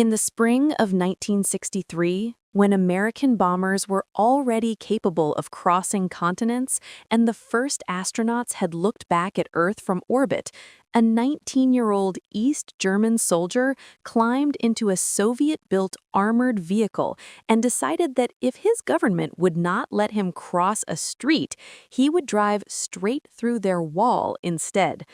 In the spring of 1963, when American bombers were already capable of crossing continents and the first astronauts had looked back at Earth from orbit, a 19-year-old East German soldier climbed into a Soviet-built armored vehicle and decided that if his government would not let him cross a street, he would drive straight through their wall instead.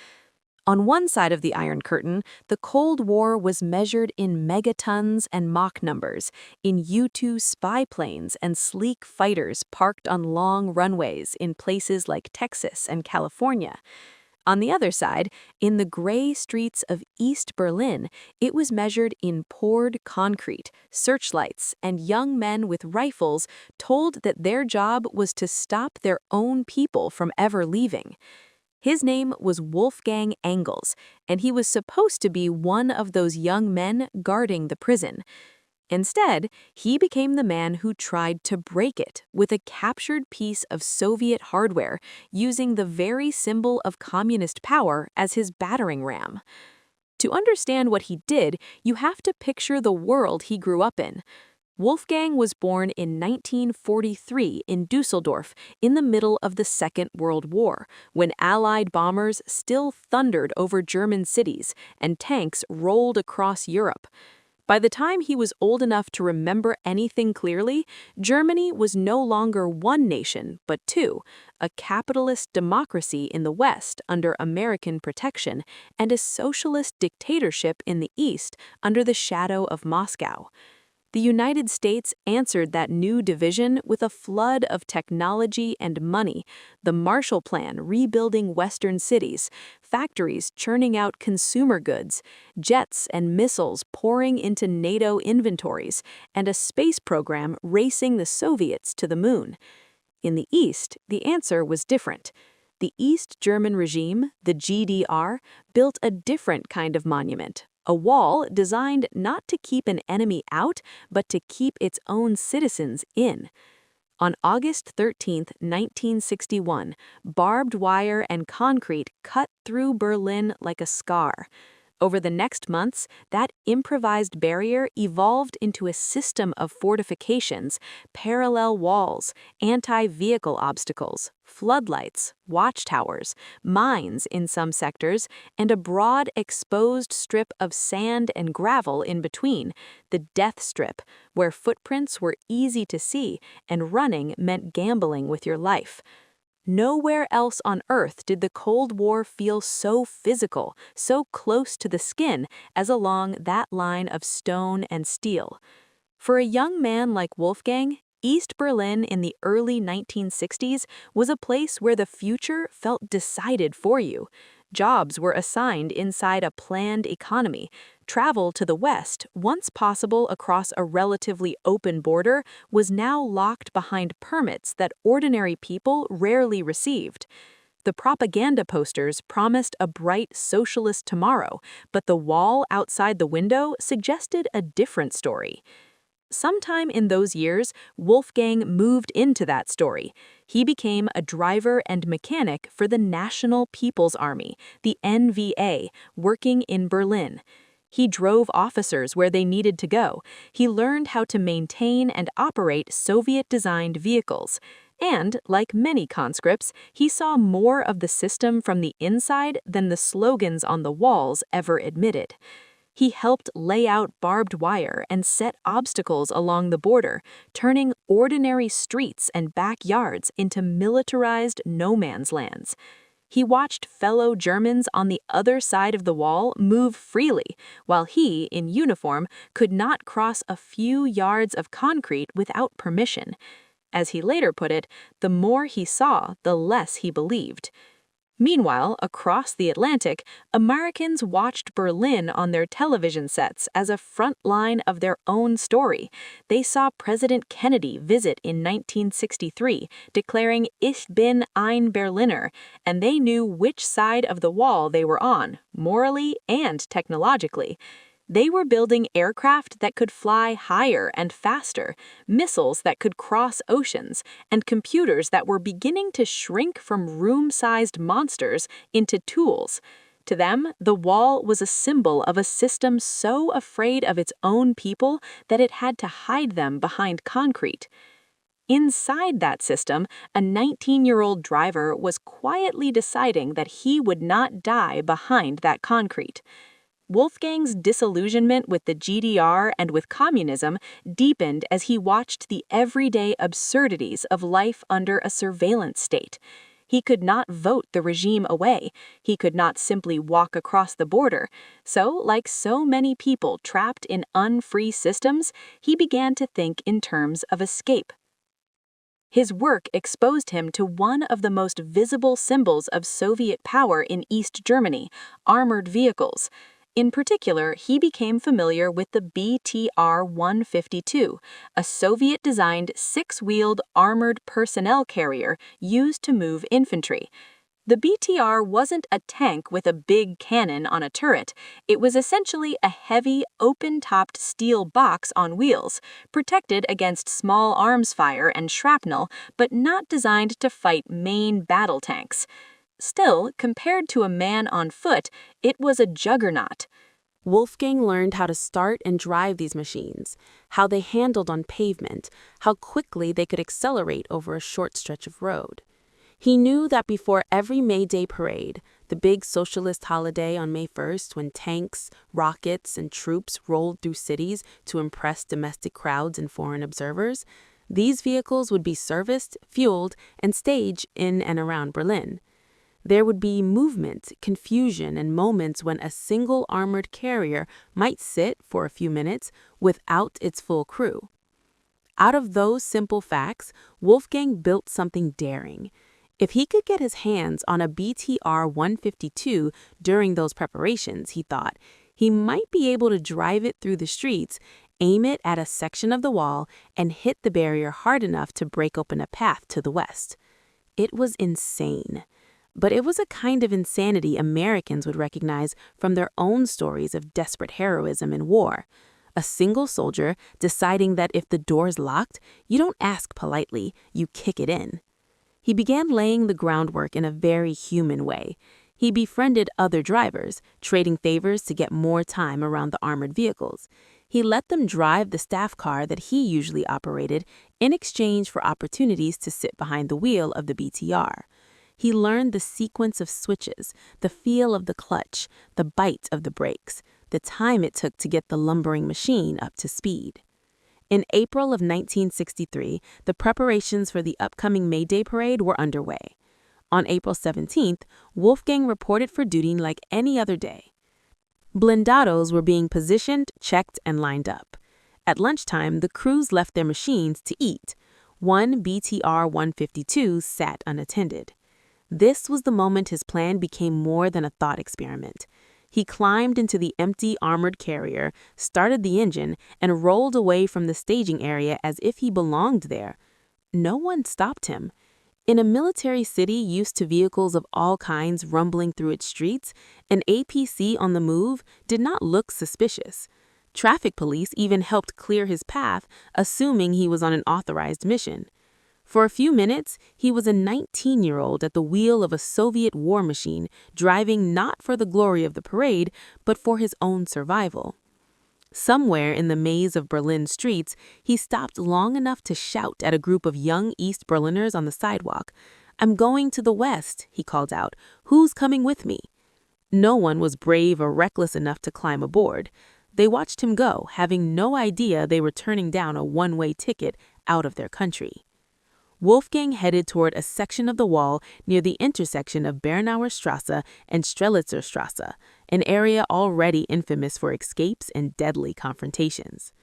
On one side of the Iron Curtain, the Cold War was measured in megatons and Mach numbers, in U-2 spy planes and sleek fighters parked on long runways in places like Texas and California. On the other side, in the gray streets of East Berlin, it was measured in poured concrete, searchlights, and young men with rifles told that their job was to stop their own people from ever leaving. His name was Wolfgang Engels, and he was supposed to be one of those young men guarding the prison. Instead, he became the man who tried to break it with a captured piece of Soviet hardware, using the very symbol of communist power as his battering ram. To understand what he did, you have to picture the world he grew up in. Wolfgang was born in 1943 in Dusseldorf, in the middle of the Second World War, when Allied bombers still thundered over German cities and tanks rolled across Europe. By the time he was old enough to remember anything clearly, Germany was no longer one nation, but two, a capitalist democracy in the West under American protection, and a socialist dictatorship in the East under the shadow of Moscow. The United States answered that new division with a flood of technology and money, the Marshall Plan rebuilding Western cities, factories churning out consumer goods, jets and missiles pouring into NATO inventories, and a space program racing the Soviets to the moon. In the East, the answer was different. The East German regime, the GDR, built a different kind of monument. A wall designed not to keep an enemy out, but to keep its own citizens in. On August 13, 1961, barbed wire and concrete cut through Berlin like a scar. Over the next months, that improvised barrier evolved into a system of fortifications, parallel walls, anti-vehicle obstacles, floodlights, watchtowers, mines in some sectors, and a broad exposed strip of sand and gravel in between, the death strip, where footprints were easy to see and running meant gambling with your life. Nowhere else on Earth did the Cold War feel so physical, so close to the skin, as along that line of stone and steel. For a young man like Wolfgang, East Berlin in the early 1960s was a place where the future felt decided for you. Jobs were assigned inside a planned economy. Travel to the West, once possible across a relatively open border, was now locked behind permits that ordinary people rarely received. The propaganda posters promised a bright socialist tomorrow, but the wall outside the window suggested a different story. Sometime in those years, Wolfgang moved into that story. He became a driver and mechanic for the National People's Army, the NVA, working in Berlin. He drove officers where they needed to go. He learned how to maintain and operate Soviet-designed vehicles. And, like many conscripts, he saw more of the system from the inside than the slogans on the walls ever admitted. He helped lay out barbed wire and set obstacles along the border, turning ordinary streets and backyards into militarized no-man's lands. He watched fellow Germans on the other side of the wall move freely, while he, in uniform, could not cross a few yards of concrete without permission. As he later put it, the more he saw, the less he believed. Meanwhile, across the Atlantic, Americans watched Berlin on their television sets as a front line of their own story. They saw President Kennedy visit in 1963, declaring "Ich bin ein Berliner," and they knew which side of the wall they were on, morally and technologically. They were building aircraft that could fly higher and faster, missiles that could cross oceans, and computers that were beginning to shrink from room-sized monsters into tools. To them, the wall was a symbol of a system so afraid of its own people that it had to hide them behind concrete. Inside that system, a 19-year-old driver was quietly deciding that he would not die behind that concrete. Wolfgang's disillusionment with the GDR and with communism deepened as he watched the everyday absurdities of life under a surveillance state. He could not vote the regime away. He could not simply walk across the border. So, like so many people trapped in unfree systems, he began to think in terms of escape. His work exposed him to one of the most visible symbols of Soviet power in East Germany, armored vehicles. In particular, he became familiar with the BTR-152, a Soviet-designed six-wheeled armored personnel carrier used to move infantry. The BTR wasn't a tank with a big cannon on a turret. It was essentially a heavy, open-topped steel box on wheels, protected against small arms fire and shrapnel, but not designed to fight main battle tanks. Still, compared to a man on foot, it was a juggernaut. Wolfgang learned how to start and drive these machines, how they handled on pavement, how quickly they could accelerate over a short stretch of road. He knew that before every May Day parade, the big socialist holiday on May 1st when tanks, rockets, and troops rolled through cities to impress domestic crowds and foreign observers, these vehicles would be serviced, fueled, and staged in and around Berlin. There would be movement, confusion, and moments when a single armored carrier might sit for a few minutes without its full crew. Out of those simple facts, Wolfgang built something daring. If he could get his hands on a BTR-152 during those preparations, he thought, he might be able to drive it through the streets, aim it at a section of the wall, and hit the barrier hard enough to break open a path to the west. It was insane. But it was a kind of insanity Americans would recognize from their own stories of desperate heroism in war. A single soldier deciding that if the door's locked, you don't ask politely, you kick it in. He began laying the groundwork in a very human way. He befriended other drivers, trading favors to get more time around the armored vehicles. He let them drive the staff car that he usually operated in exchange for opportunities to sit behind the wheel of the BTR. He learned the sequence of switches, the feel of the clutch, the bite of the brakes, the time it took to get the lumbering machine up to speed. In April of 1963, the preparations for the upcoming May Day parade were underway. On April 17th, Wolfgang reported for duty like any other day. Blindados were being positioned, checked, and lined up. At lunchtime, the crews left their machines to eat. One BTR-152 sat unattended. This was the moment his plan became more than a thought experiment. He climbed into the empty armored carrier, started the engine, and rolled away from the staging area as if he belonged there. No one stopped him. In a military city used to vehicles of all kinds rumbling through its streets, an APC on the move did not look suspicious. Traffic police even helped clear his path, assuming he was on an authorized mission. For a few minutes, he was a 19-year-old at the wheel of a Soviet war machine, driving not for the glory of the parade, but for his own survival. Somewhere in the maze of Berlin streets, he stopped long enough to shout at a group of young East Berliners on the sidewalk. "I'm going to the West," he called out. "Who's coming with me?" No one was brave or reckless enough to climb aboard. They watched him go, having no idea they were turning down a one-way ticket out of their country. Wolfgang headed toward a section of the wall near the intersection of Bernauer Strasse and Strelitzer Strasse, an area already infamous for escapes and deadly confrontations.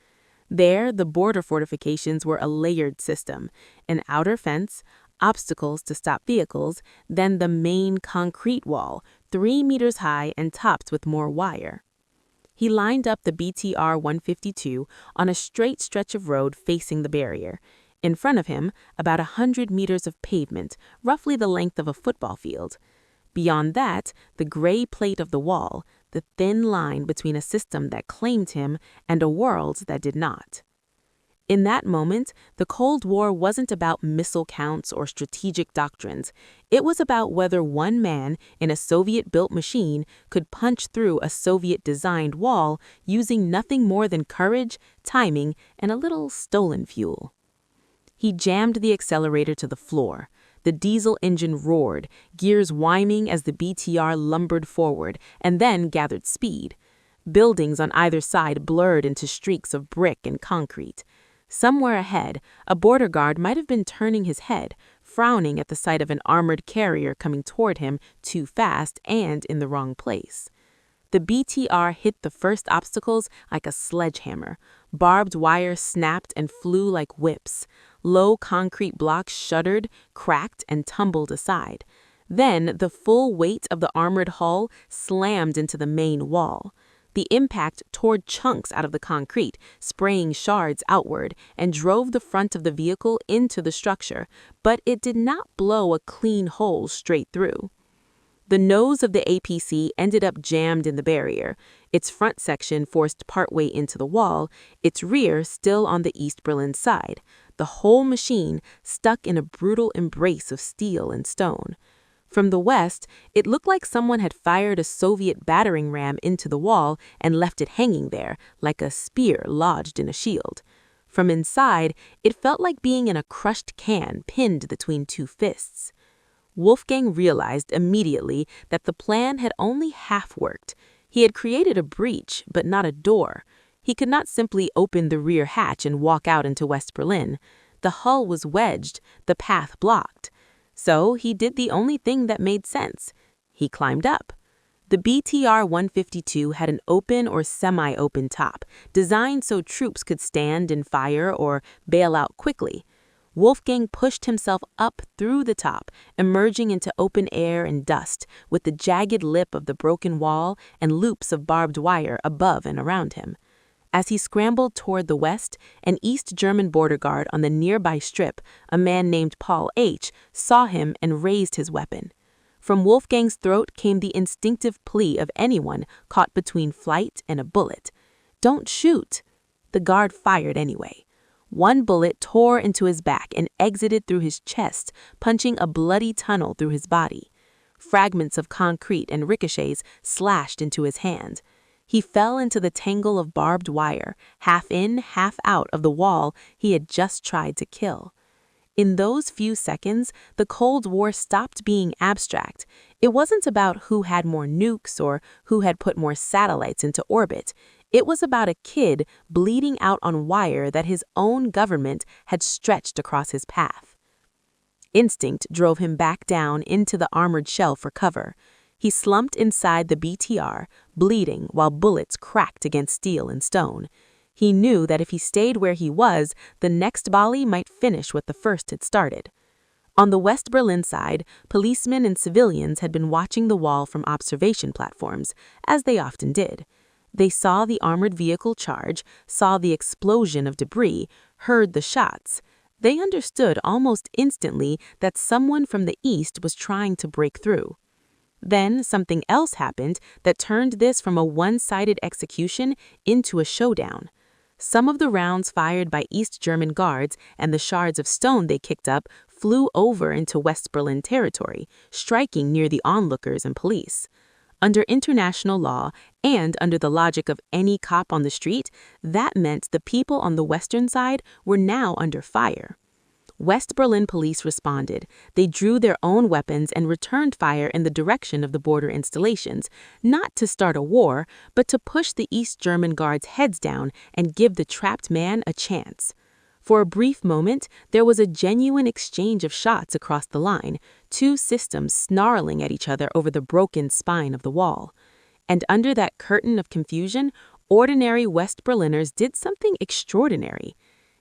There, the border fortifications were a layered system, an outer fence, obstacles to stop vehicles, then the main concrete wall, 3 meters high and topped with more wire. He lined up the BTR-152 on a straight stretch of road facing the barrier. In front of him, about 100 meters of pavement, roughly the length of a football field. Beyond that, the gray plate of the wall, the thin line between a system that claimed him and a world that did not. In that moment, the Cold War wasn't about missile counts or strategic doctrines. It was about whether one man in a Soviet-built machine could punch through a Soviet-designed wall using nothing more than courage, timing, and a little stolen fuel. He jammed the accelerator to the floor. The diesel engine roared, gears whining as the BTR lumbered forward and then gathered speed. Buildings on either side blurred into streaks of brick and concrete. Somewhere ahead, a border guard might have been turning his head, frowning at the sight of an armored carrier coming toward him too fast and in the wrong place. The BTR hit the first obstacles like a sledgehammer. Barbed wire snapped and flew like whips. Low concrete blocks shuddered, cracked, and tumbled aside. Then the full weight of the armored hull slammed into the main wall. The impact tore chunks out of the concrete, spraying shards outward, and drove the front of the vehicle into the structure, but it did not blow a clean hole straight through. The nose of the APC ended up jammed in the barrier, its front section forced partway into the wall, its rear still on the East Berlin side, the whole machine stuck in a brutal embrace of steel and stone. From the west, it looked like someone had fired a Soviet battering ram into the wall and left it hanging there, like a spear lodged in a shield. From inside, it felt like being in a crushed can pinned between two fists. Wolfgang realized immediately that the plan had only half worked. He had created a breach, but not a door. He could not simply open the rear hatch and walk out into West Berlin. The hull was wedged, the path blocked. So he did the only thing that made sense. He climbed up. The BTR-152 had an open or semi-open top, designed so troops could stand and fire or bail out quickly. Wolfgang pushed himself up through the top, emerging into open air and dust, with the jagged lip of the broken wall and loops of barbed wire above and around him. As he scrambled toward the west, an East German border guard on the nearby strip, a man named Paul H., saw him and raised his weapon. From Wolfgang's throat came the instinctive plea of anyone caught between flight and a bullet. "Don't shoot!" The guard fired anyway. One bullet tore into his back and exited through his chest, punching a bloody tunnel through his body. Fragments of concrete and ricochets slashed into his hand. He fell into the tangle of barbed wire, half in, half out of the wall he had just tried to kill. In those few seconds, the Cold War stopped being abstract. It wasn't about who had more nukes or who had put more satellites into orbit. It was about a kid bleeding out on wire that his own government had stretched across his path. Instinct drove him back down into the armored shell for cover. He slumped inside the BTR, bleeding while bullets cracked against steel and stone. He knew that if he stayed where he was, the next volley might finish what the first had started. On the West Berlin side, policemen and civilians had been watching the wall from observation platforms, as they often did. They saw the armored vehicle charge, saw the explosion of debris, heard the shots. They understood almost instantly that someone from the east was trying to break through. Then something else happened that turned this from a one-sided execution into a showdown. Some of the rounds fired by East German guards and the shards of stone they kicked up flew over into West Berlin territory, striking near the onlookers and police. Under international law and under the logic of any cop on the street, that meant the people on the western side were now under fire. West Berlin police responded. They drew their own weapons and returned fire in the direction of the border installations, not to start a war, but to push the East German guards' heads down and give the trapped man a chance. For a brief moment, there was a genuine exchange of shots across the line, two systems snarling at each other over the broken spine of the wall. And under that curtain of confusion, ordinary West Berliners did something extraordinary.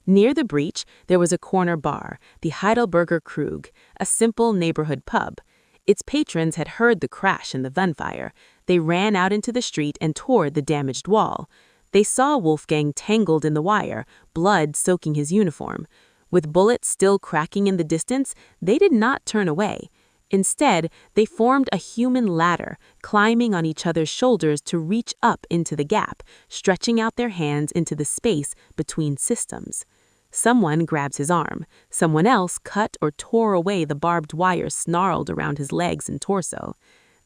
Near the breach, there was a corner bar, the Heidelberger Krug, a simple neighborhood pub. Its patrons had heard the crash and the gunfire. They ran out into the street and toward the damaged wall. They saw Wolfgang tangled in the wire, blood soaking his uniform. With bullets still cracking in the distance, they did not turn away. Instead, they formed a human ladder, climbing on each other's shoulders to reach up into the gap, stretching out their hands into the space between systems. Someone grabs his arm. Someone else cut or tore away the barbed wire snarled around his legs and torso.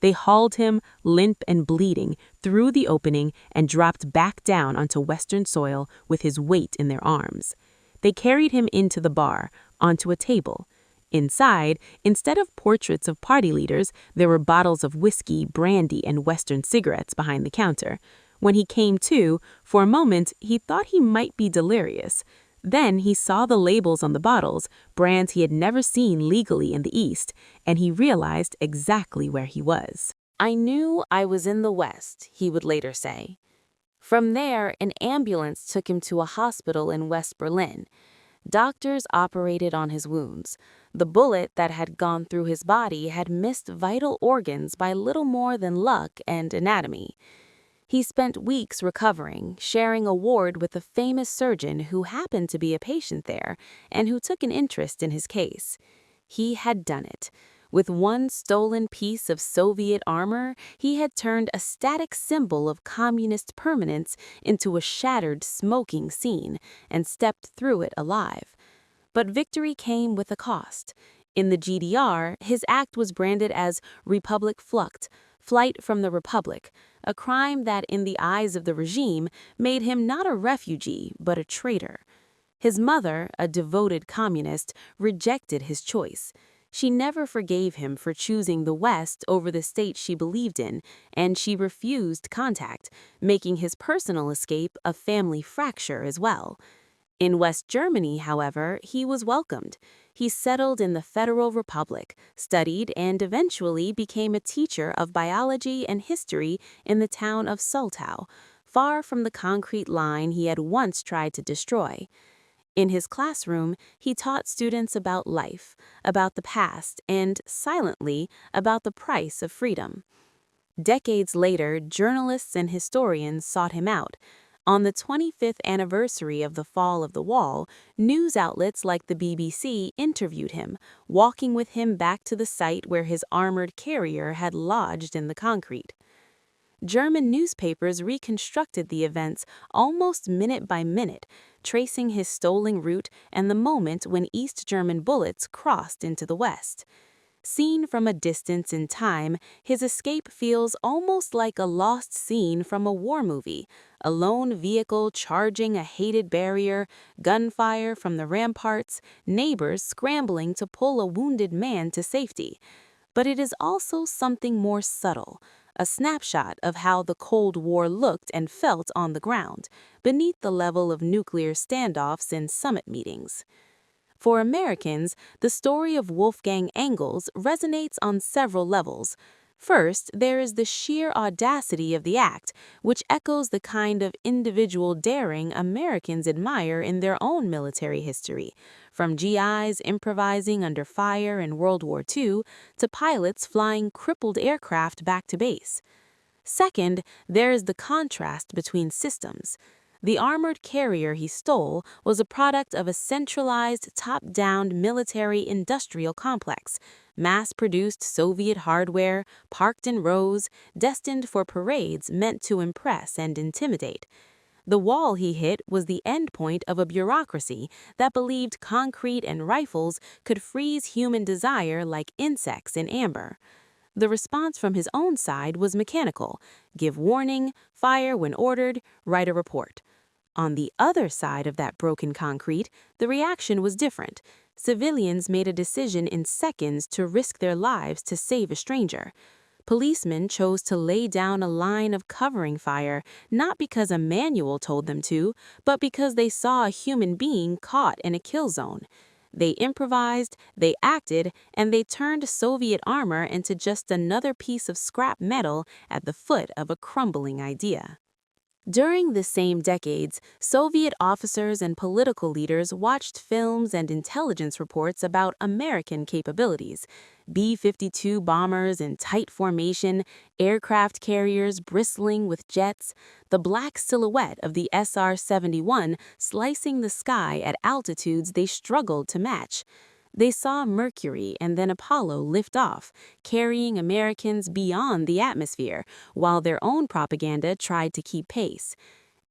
They hauled him, limp and bleeding, through the opening and dropped back down onto Western soil with his weight in their arms. They carried him into the bar, onto a table. Inside, instead of portraits of party leaders, there were bottles of whiskey, brandy, and Western cigarettes behind the counter. When he came to, for a moment, he thought he might be delirious. Then he saw the labels on the bottles, brands he had never seen legally in the East, and he realized exactly where he was. I knew I was in the West, he would later say. From there, an ambulance took him to a hospital in West Berlin. Doctors operated on his wounds. The bullet that had gone through his body had missed vital organs by little more than luck and anatomy. He spent weeks recovering, sharing a ward with a famous surgeon who happened to be a patient there and who took an interest in his case. He had done it. With one stolen piece of Soviet armor, he had turned a static symbol of communist permanence into a shattered, smoking scene and stepped through it alive. But victory came with a cost. In the GDR, his act was branded as Republik Flucht, flight from the Republic, a crime that, in the eyes of the regime, made him not a refugee, but a traitor. His mother, a devoted communist, rejected his choice. She never forgave him for choosing the West over the state she believed in, and she refused contact, making his personal escape a family fracture as well. In West Germany, however, he was welcomed. He settled in the Federal Republic, studied, and eventually became a teacher of biology and history in the town of Soltau, far from the concrete line he had once tried to destroy. In his classroom, he taught students about life, about the past, and, silently, about the price of freedom. Decades later, journalists and historians sought him out. On the 25th anniversary of the fall of the wall, news outlets like the BBC interviewed him, walking with him back to the site where his armored carrier had lodged in the concrete. German newspapers reconstructed the events almost minute by minute, tracing his stolen route and the moment when East German bullets crossed into the West. Seen from a distance in time, his escape feels almost like a lost scene from a war movie, a lone vehicle charging a hated barrier, gunfire from the ramparts, neighbors scrambling to pull a wounded man to safety. But it is also something more subtle, a snapshot of how the Cold War looked and felt on the ground, beneath the level of nuclear standoffs in summit meetings. For Americans, the story of Wolfgang Engels resonates on several levels. First, there is the sheer audacity of the act, which echoes the kind of individual daring Americans admire in their own military history, from GIs improvising under fire in World War II to pilots flying crippled aircraft back to base. Second, there is the contrast between systems. The armored carrier he stole was a product of a centralized, top-down military-industrial complex, mass-produced Soviet hardware, parked in rows, destined for parades meant to impress and intimidate. The wall he hit was the endpoint of a bureaucracy that believed concrete and rifles could freeze human desire like insects in amber. The response from his own side was mechanical: give warning, fire when ordered, write a report. On the other side of that broken concrete, the reaction was different. Civilians made a decision in seconds to risk their lives to save a stranger. Policemen chose to lay down a line of covering fire, not because a manual told them to, but because they saw a human being caught in a kill zone. They improvised, they acted, and they turned Soviet armor into just another piece of scrap metal at the foot of a crumbling idea. During the same decades, Soviet officers and political leaders watched films and intelligence reports about American capabilities. B-52 bombers in tight formation, aircraft carriers bristling with jets, the black silhouette of the SR-71 slicing the sky at altitudes they struggled to match. They saw Mercury and then Apollo lift off, carrying Americans beyond the atmosphere, while their own propaganda tried to keep pace.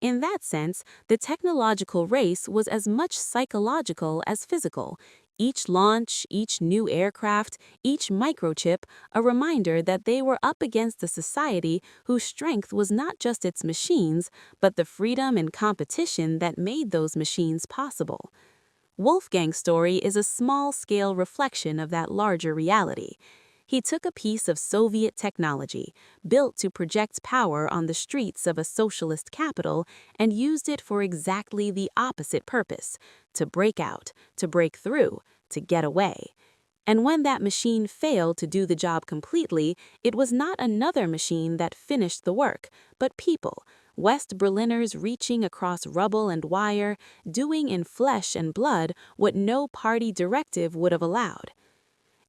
In that sense, the technological race was as much psychological as physical. Each launch, each new aircraft, each microchip, a reminder that they were up against a society whose strength was not just its machines, but the freedom and competition that made those machines possible. Wolfgang's story is a small-scale reflection of that larger reality. He took a piece of Soviet technology, built to project power on the streets of a socialist capital, and used it for exactly the opposite purpose: to break out, to break through, to get away. And when that machine failed to do the job completely, it was not another machine that finished the work, but people, West Berliners reaching across rubble and wire, doing in flesh and blood what no party directive would have allowed.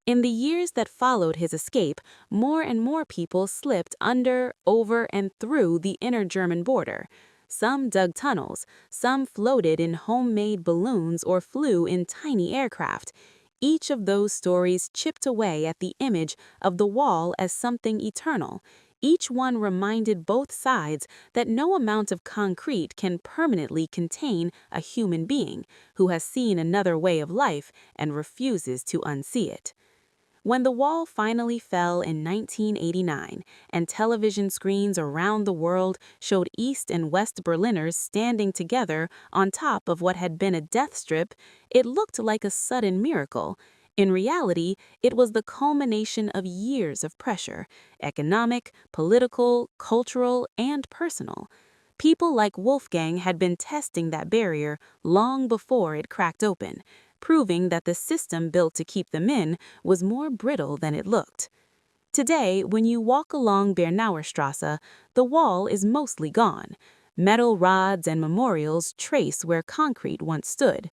In the years that followed his escape, more and more people slipped under, over, and through the inner German border. Some dug tunnels, some floated in homemade balloons or flew in tiny aircraft. Each of those stories chipped away at the image of the wall as something eternal. Each one reminded both sides that no amount of concrete can permanently contain a human being who has seen another way of life and refuses to unsee it. When the wall finally fell in 1989 and television screens around the world showed East and West Berliners standing together on top of what had been a death strip, it looked like a sudden miracle. In reality, it was the culmination of years of pressure: economic, political, cultural, and personal. People like Wolfgang had been testing that barrier long before it cracked open, proving that the system built to keep them in was more brittle than it looked. Today, when you walk along Bernauer Strasse, the wall is mostly gone. Metal rods and memorials trace where concrete once stood.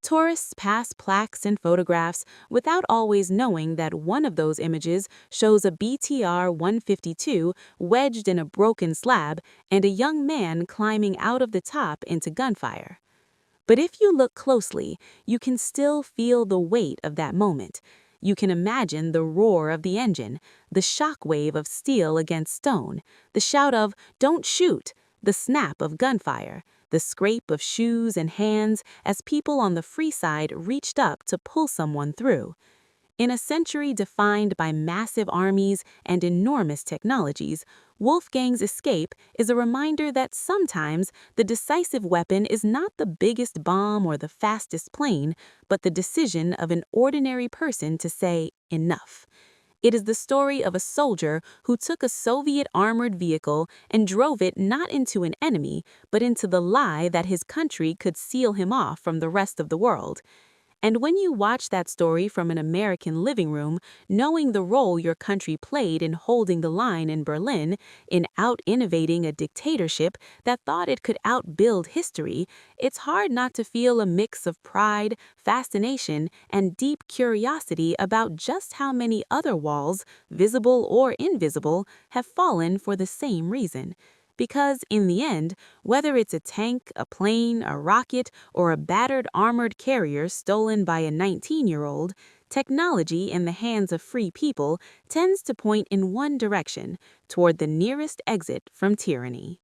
Tourists pass plaques and photographs without always knowing that one of those images shows a BTR-152 wedged in a broken slab and a young man climbing out of the top into gunfire. But if you look closely, you can still feel the weight of that moment. You can imagine the roar of the engine, the shock wave of steel against stone, the shout of "Don't shoot!" the snap of gunfire, the scrape of shoes and hands as people on the free side reached up to pull someone through. In a century defined by massive armies and enormous technologies, Wolfgang's escape is a reminder that sometimes the decisive weapon is not the biggest bomb or the fastest plane, but the decision of an ordinary person to say, "Enough." It is the story of a soldier who took a Soviet armored vehicle and drove it not into an enemy, but into the lie that his country could seal him off from the rest of the world. And when you watch that story from an American living room, knowing the role your country played in holding the line in Berlin, in out-innovating a dictatorship that thought it could outbuild history, it's hard not to feel a mix of pride, fascination, and deep curiosity about just how many other walls, visible or invisible, have fallen for the same reason. Because, in the end, whether it's a tank, a plane, a rocket, or a battered armored carrier stolen by a 19-year-old, technology in the hands of free people tends to point in one direction, toward the nearest exit from tyranny.